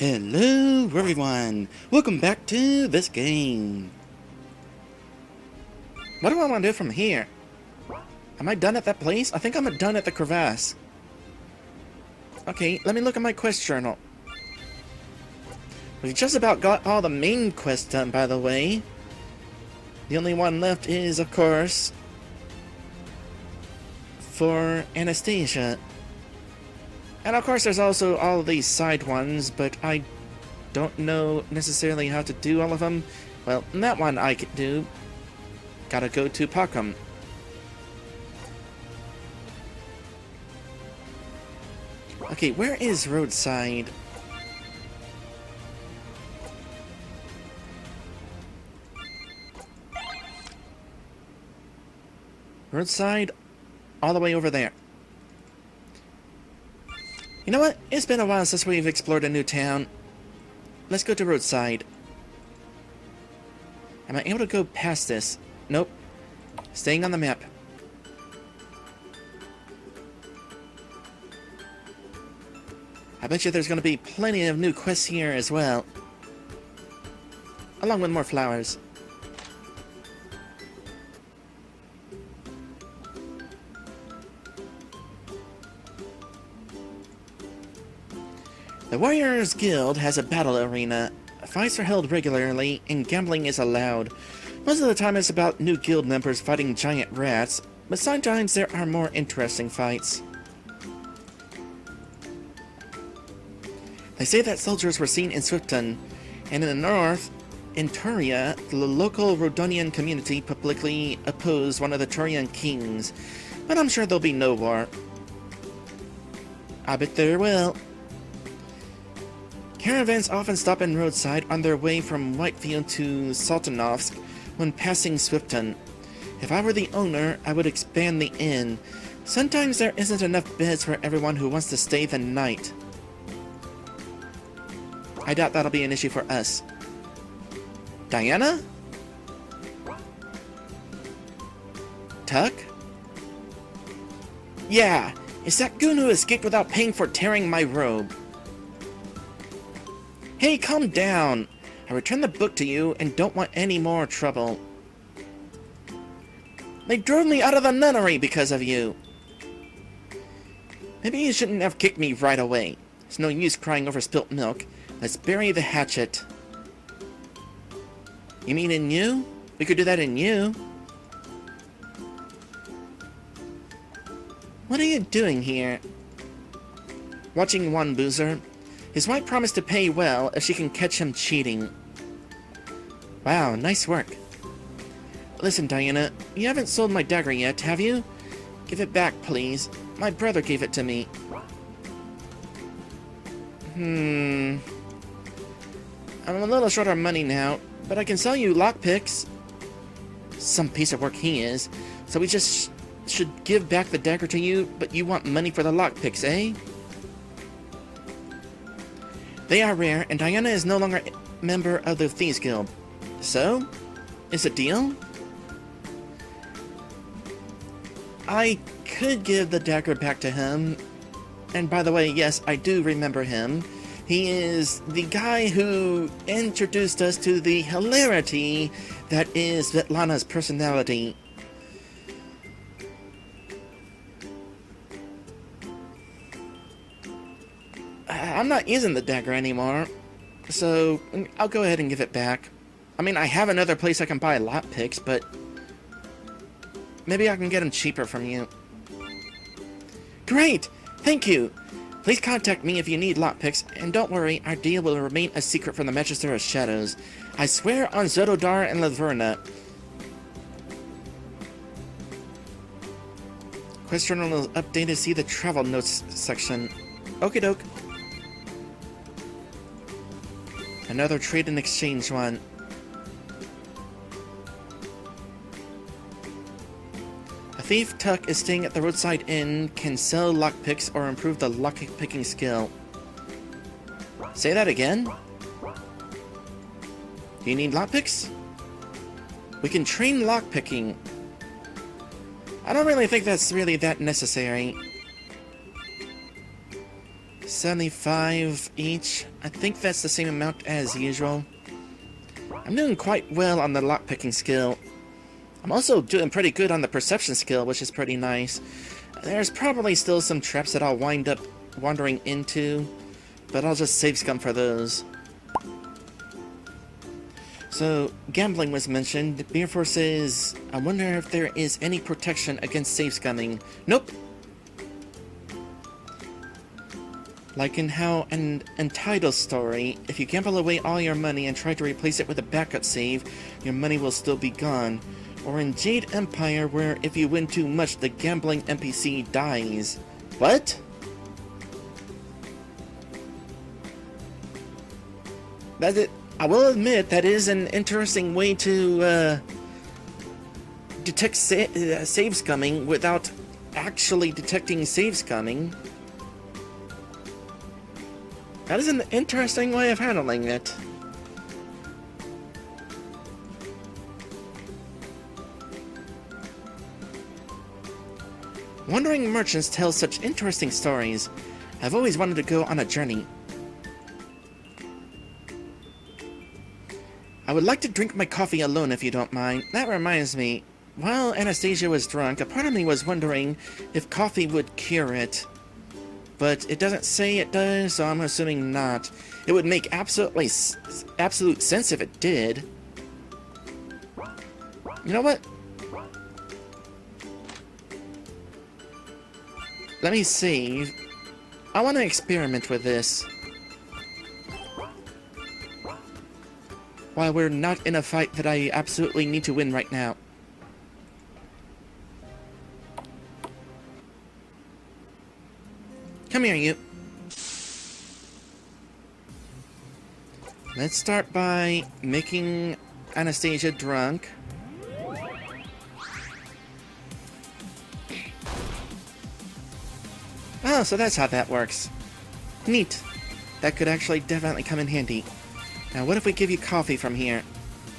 Hello everyone! Welcome back to this game. What do I want to do from here? Am I done at that place? I think I'm done at the crevasse. Okay, let me look at my quest journal. We just about got all the main quests done, by the way. The only one left is, of course, for Anastasia. And of course there's also all of these side ones, but I don't know necessarily how to do all of them. Well, that one I can do. Gotta go to Packham. Okay, where is Roadside? Roadside, all the way over there. You know what? It's been a while since we've explored a new town. Let's go to Roadside. Am I able to go past this? Nope. Staying on the map. I bet you there's going to be plenty of new quests here as well. Along with more flowers. The Warriors Guild has a battle arena. Fights are held regularly, and gambling is allowed. Most of the time it's about new guild members fighting giant rats, but sometimes there are more interesting fights. They say that soldiers were seen in Swifton, and in the north, in Turia, the local Rodonian community publicly opposed one of the Turian kings, but I'm sure there'll be no war. I bet there will. Caravans often stop in Roadside on their way from Whitefield to Saltanovsk when passing Swifton. If I were the owner, I would expand the inn. Sometimes there isn't enough beds for everyone who wants to stay the night. I doubt that'll be an issue for us. Diana? Tuck? Yeah, it's that goon who escaped without paying for tearing my robe. Hey, calm down! I returned the book to you and don't want any more trouble. They drove me out of the nunnery because of you. Maybe you shouldn't have kicked me right away. It's no use crying over spilt milk. Let's bury the hatchet. You mean in you? We could do that in you. What are you doing here? Watching one boozer. His wife promised to pay well if she can catch him cheating. Wow, nice work. Listen, Diana, you haven't sold my dagger yet, have you? Give it back, please. My brother gave it to me. I'm a little short on money now, but I can sell you lockpicks. Some piece of work he is. So we just should give back the dagger to you, but you want money for the lockpicks, eh? They are rare, and Diana is no longer a member of the Thieves Guild. So? Is it a deal? I could give the dagger back to him. And by the way, yes, I do remember him. He is the guy who introduced us to the hilarity that is Svetlana's personality. I'm not using the dagger anymore, so I'll go ahead and give it back. I mean, I have another place I can buy lockpicks, but maybe I can get them cheaper from you. Great! Thank you! Please contact me if you need lockpicks, and don't worry, our deal will remain a secret from the Magister of Shadows. I swear on Zododar and Laverna. Quest journal is updated. See the travel notes section. Okie doke. Another trade and exchange one. A thief Tuck is staying at the Roadside Inn, can sell lockpicks or improve the lockpicking skill. Say that again? Do you need lockpicks? We can train lockpicking. I don't really think that's really that necessary. 75 each. I think that's the same amount as usual. I'm doing quite well on the lockpicking skill. I'm also doing pretty good on the perception skill, which is pretty nice. There's probably still some traps that I'll wind up wandering into, but I'll just save scum for those. So, gambling was mentioned. Beerfor says, I wonder if there is any protection against save scumming. Nope. Like in how an Entitled story, if you gamble away all your money and try to replace it with a backup save, your money will still be gone. Or in Jade Empire, where if you win too much, the gambling NPC dies. What? That's it. I will admit that is an interesting way to detect save scumming without actually detecting save scumming. That is an interesting way of handling it. Wandering merchants tell such interesting stories. I've always wanted to go on a journey. I would like to drink my coffee alone if you don't mind. That reminds me, while Anastasia was drunk, a part of me was wondering if coffee would cure it. But it doesn't say it does, so I'm assuming not. It would make absolute sense if it did. You know what? Let me see. I want to experiment with this. While we're not in a fight that I absolutely need to win right now. Come here, you. Let's start by making Anastasia drunk. Oh, so that's how that works. Neat. That could actually definitely come in handy. Now, what if we give you coffee from here?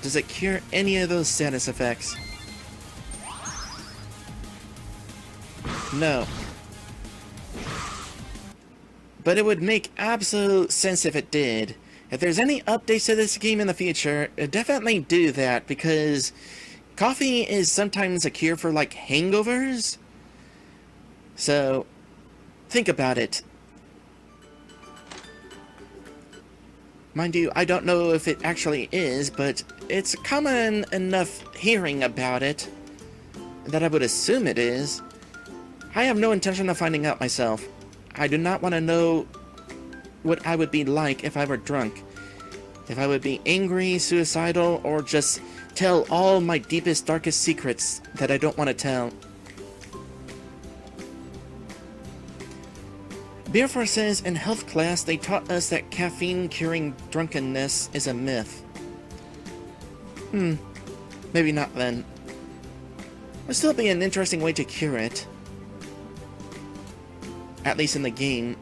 Does it cure any of those status effects? No. But it would make absolute sense if it did. If there's any updates to this game in the future, definitely do that, because coffee is sometimes a cure for, like, hangovers. So, think about it. Mind you, I don't know if it actually is, but it's common enough hearing about it that I would assume it is. I have no intention of finding out myself. I do not want to know what I would be like if I were drunk. If I would be angry, suicidal, or just tell all my deepest, darkest secrets that I don't want to tell. Beerfor says in health class they taught us that caffeine curing drunkenness is a myth. Maybe not then. Would still be an interesting way to cure it. At least in the game.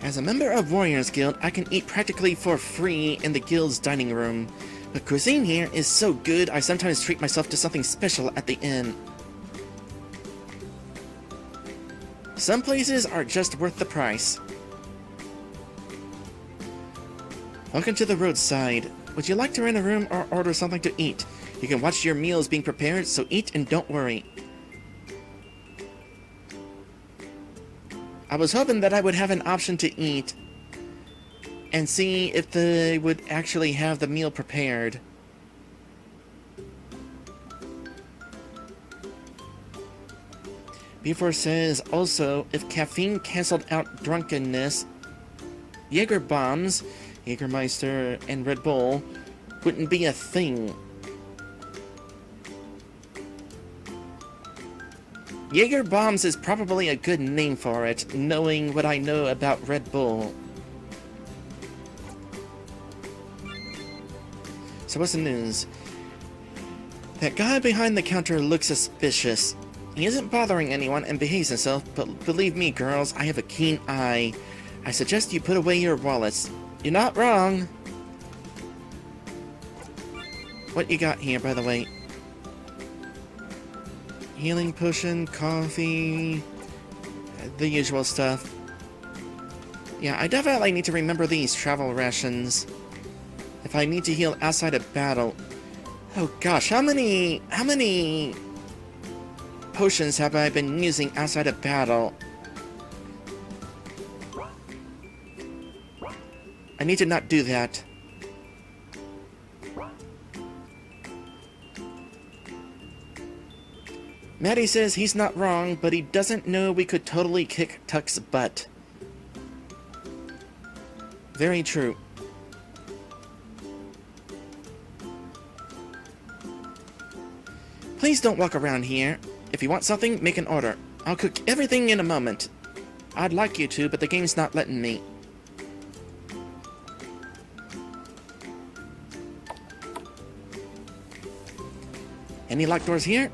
As a member of Warriors Guild, I can eat practically for free in the guild's dining room. The cuisine here is so good I sometimes treat myself to something special at the inn. Some places are just worth the price. Welcome to the Roadside. Would you like to rent a room or order something to eat? You can watch your meals being prepared, so eat and don't worry. I was hoping that I would have an option to eat and see if they would actually have the meal prepared. Beerfor says, also, if caffeine cancelled out drunkenness, Jaeger bombs, Jägermeister, and Red Bull wouldn't be a thing. Jaeger bombs is probably a good name for it, knowing what I know about Red Bull. So what's the news? That guy behind the counter looks suspicious. He isn't bothering anyone and behaves himself, but believe me, girls, I have a keen eye. I suggest you put away your wallets. You're not wrong. What you got here, by the way? Healing potion, coffee, the usual stuff. Yeah, I definitely need to remember these travel rations. If I need to heal outside of battle. Oh gosh, how many potions have I been using outside of battle? I need to not do that. Maddie says he's not wrong, but he doesn't know we could totally kick Tuck's butt. Very true. Please don't walk around here. If you want something, make an order. I'll cook everything in a moment. I'd like you to, but the game's not letting me. Any locked doors here?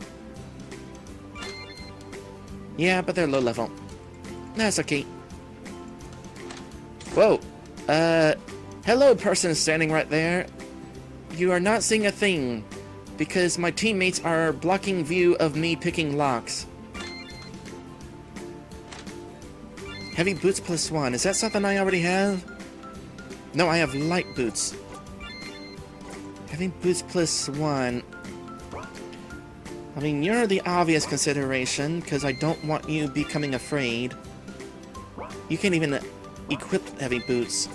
Yeah, but they're low level. That's okay. Whoa. Hello, person standing right there. You are not seeing a thing, because my teammates are blocking view of me picking locks. Heavy boots +1. Is that something I already have? No, I have light boots. Heavy boots +1. I mean, you're the obvious consideration, because I don't want you becoming afraid. You can't even equip heavy boots.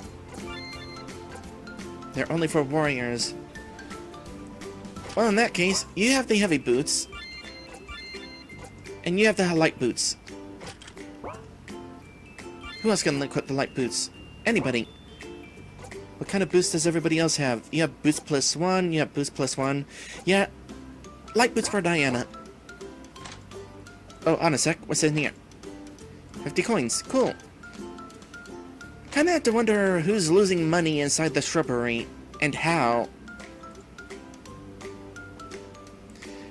They're only for warriors. Well, in that case, you have the heavy boots. And you have the light boots. Who else can equip the light boots? Anybody. What kind of boots does everybody else have? You have boots +1, you have boots +1. Yeah. Light boots for Diana. Oh, on a sec. What's in here? 50 coins. Cool. Kinda have to wonder who's losing money inside the shrubbery, and how.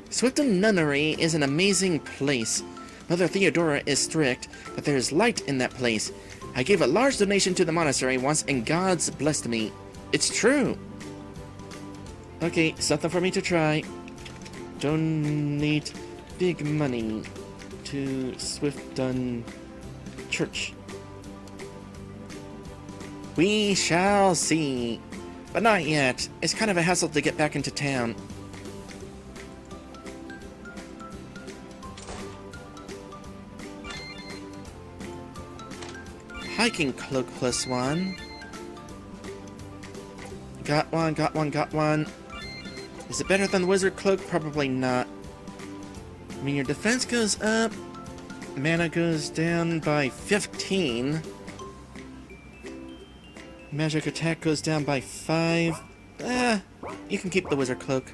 Swifton Nunnery is an amazing place. Mother Theodora is strict, but there's light in that place. I gave a large donation to the monastery once, and God's blessed me. It's true. Okay, something for me to try. Donate big money to Swifton Church. We shall see. But not yet. It's kind of a hassle to get back into town. Hiking cloak +1. Got one, got one, got one. Is it better than the wizard cloak? Probably not. I mean, your defense goes up. Mana goes down by 15. Magic attack goes down by 5. You can keep the wizard cloak.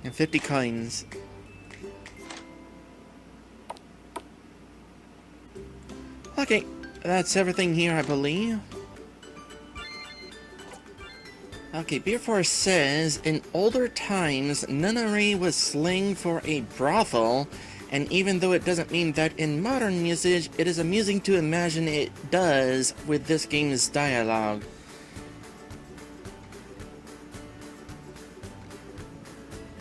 And 50 coins. Okay, that's everything here, I believe. Okay, Beer Force says, in older times, nunnery was slang for a brothel, and even though it doesn't mean that in modern usage, it is amusing to imagine it does with this game's dialogue.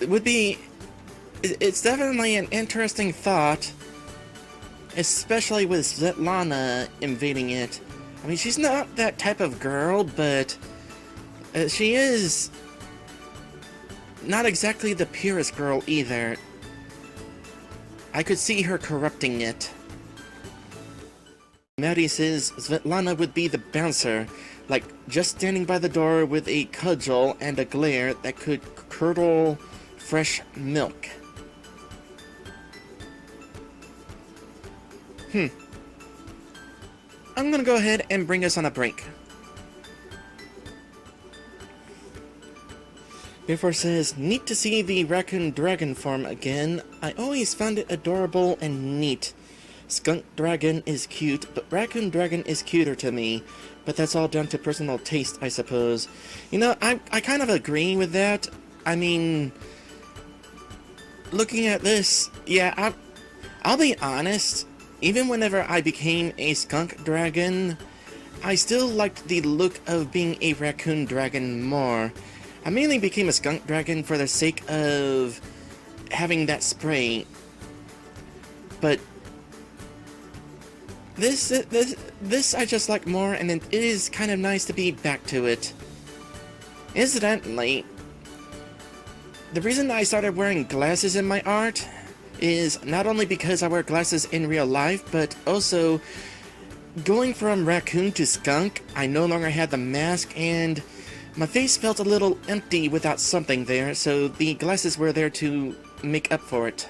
It's definitely an interesting thought, especially with Svetlana invading it. I mean, she's not that type of girl, but she is not exactly the purest girl either. I could see her corrupting it. Maddie says Svetlana would be the bouncer, like just standing by the door with a cudgel and a glare that could curdle fresh milk. I'm gonna go ahead and bring us on a break. Therefore says, neat to see the Raccoon Dragon form again. I always found it adorable and neat. Skunk Dragon is cute, but Raccoon Dragon is cuter to me. But that's all down to personal taste, I suppose. You know, I kind of agree with that. I mean, looking at this, yeah, I'll be honest. Even whenever I became a Skunk Dragon, I still liked the look of being a Raccoon Dragon more. I mainly became a Skunk Dragon for the sake of having that spray. But this I just like more, and it is kind of nice to be back to it. Incidentally, the reason I started wearing glasses in my art is not only because I wear glasses in real life, but also going from Raccoon to Skunk, I no longer had the mask, and my face felt a little empty without something there, so the glasses were there to make up for it.